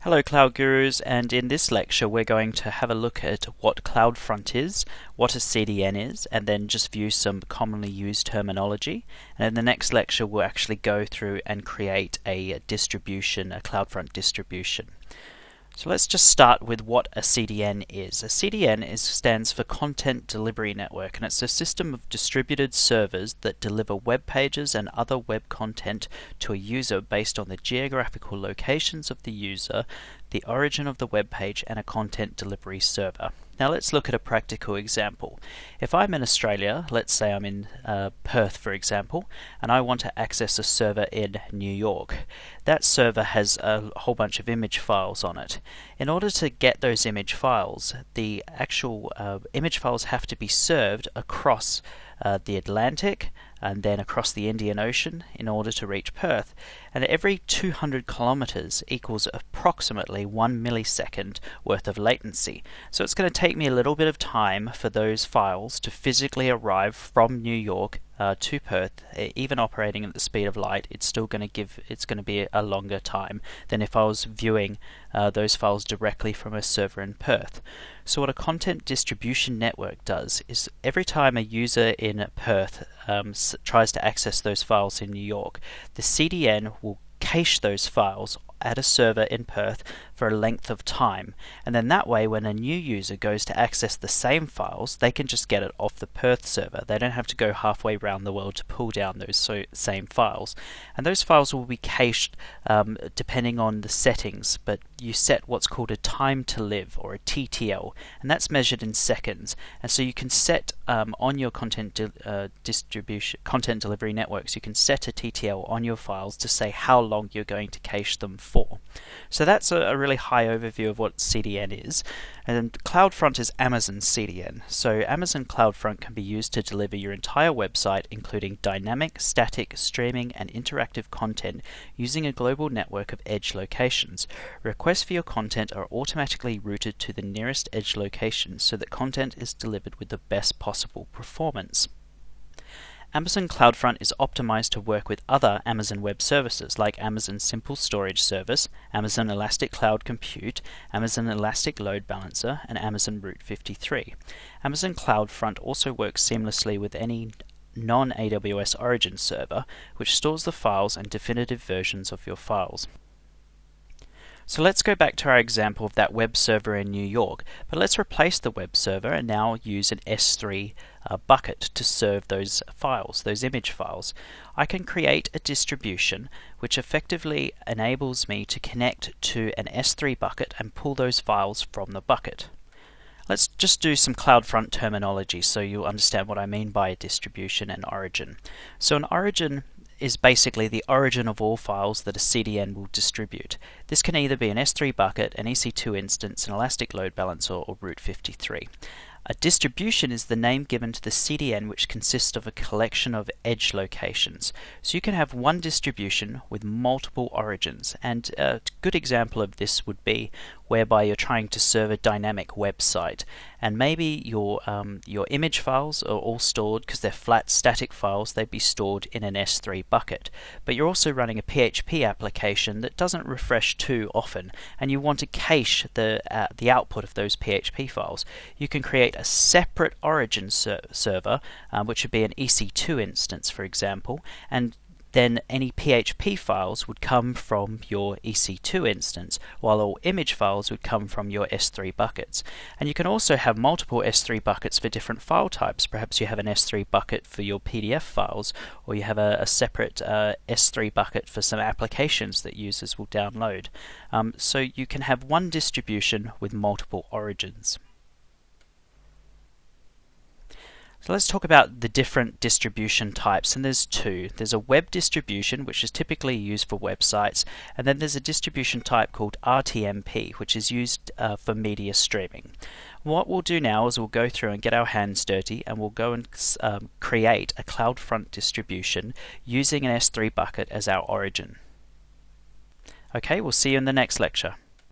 Hello Cloud Gurus, and in this lecture we're going to have a look at what CloudFront is, what a CDN is, and then just view some commonly used terminology. And in the next lecture we'll actually go through and create a distribution, a CloudFront distribution. So let's just start with what a CDN is. A CDN stands for Content Delivery Network, and it's a system of distributed servers that deliver web pages and other web content to a user based on the geographical locations of the user, the origin of the web page, and a content delivery server. Now let's look at a practical example. If I'm in Australia, let's say I'm in Perth for example, and I want to access a server in New York. That server has a whole bunch of image files on it. In order to get those image files, the actual image files have to be served across the Atlantic and then across the Indian Ocean in order to reach Perth. And every 200 kilometers equals approximately 1 millisecond worth of latency. So it's going to take me a little bit of time for those files to physically arrive from New York to Perth. Even operating at the speed of light, it's going to be a longer time than if I was viewing those files directly from a server in Perth. So what a content distribution network does is every time a user in Perth tries to access those files in New York, the CDN will cache those files at a server in Perth for a length of time, and then that way when a new user goes to access the same files, they can just get it off the Perth server. They don't have to go halfway around the world to pull down those same files, and those files will be cached depending on the settings, but you set what's called a time to live, or a TTL, and that's measured in seconds. And so you can set on your content delivery networks, you can set a TTL on your files to say how long you're going to cache them for. So that's a really high overview of what CDN is. And CloudFront is Amazon's CDN. So Amazon CloudFront can be used to deliver your entire website, including dynamic, static, streaming, and interactive content using a global network of edge locations. Requests for your content are automatically routed to the nearest edge location so that content is delivered with the best possible performance. Amazon CloudFront is optimized to work with other Amazon Web Services like Amazon Simple Storage Service, Amazon Elastic Cloud Compute, Amazon Elastic Load Balancer, and Amazon Route 53. Amazon CloudFront also works seamlessly with any non-AWS Origin server, which stores the files and definitive versions of your files. So let's go back to our example of that web server in New York, but let's replace the web server and now use an S3 bucket to serve those files, those image files. I can create a distribution which effectively enables me to connect to an S3 bucket and pull those files from the bucket. Let's just do some CloudFront terminology so you'll understand what I mean by a distribution and origin. So an origin is basically the origin of all files that a CDN will distribute. This can either be an S3 bucket, an EC2 instance, an Elastic Load Balancer, or Route 53. A distribution is the name given to the CDN which consists of a collection of edge locations. So you can have one distribution with multiple origins, and a good example of this would be whereby you're trying to serve a dynamic website, and maybe your image files are all stored because they're flat static files. They'd be stored in an S3 bucket, but you're also running a PHP application that doesn't refresh too often, and you want to cache the output of those PHP files. You can create a separate origin server, which would be an EC2 instance, for example, and then any PHP files would come from your EC2 instance, while all image files would come from your S3 buckets. And you can also have multiple S3 buckets for different file types. Perhaps you have an S3 bucket for your PDF files, or you have a separate S3 bucket for some applications that users will download. So you can have one distribution with multiple origins. So let's talk about the different distribution types, and there's two. There's a web distribution, which is typically used for websites, and then there's a distribution type called RTMP, which is used for media streaming. What we'll do now is we'll go through and get our hands dirty, and we'll go and create a CloudFront distribution using an S3 bucket as our origin. Okay, we'll see you in the next lecture.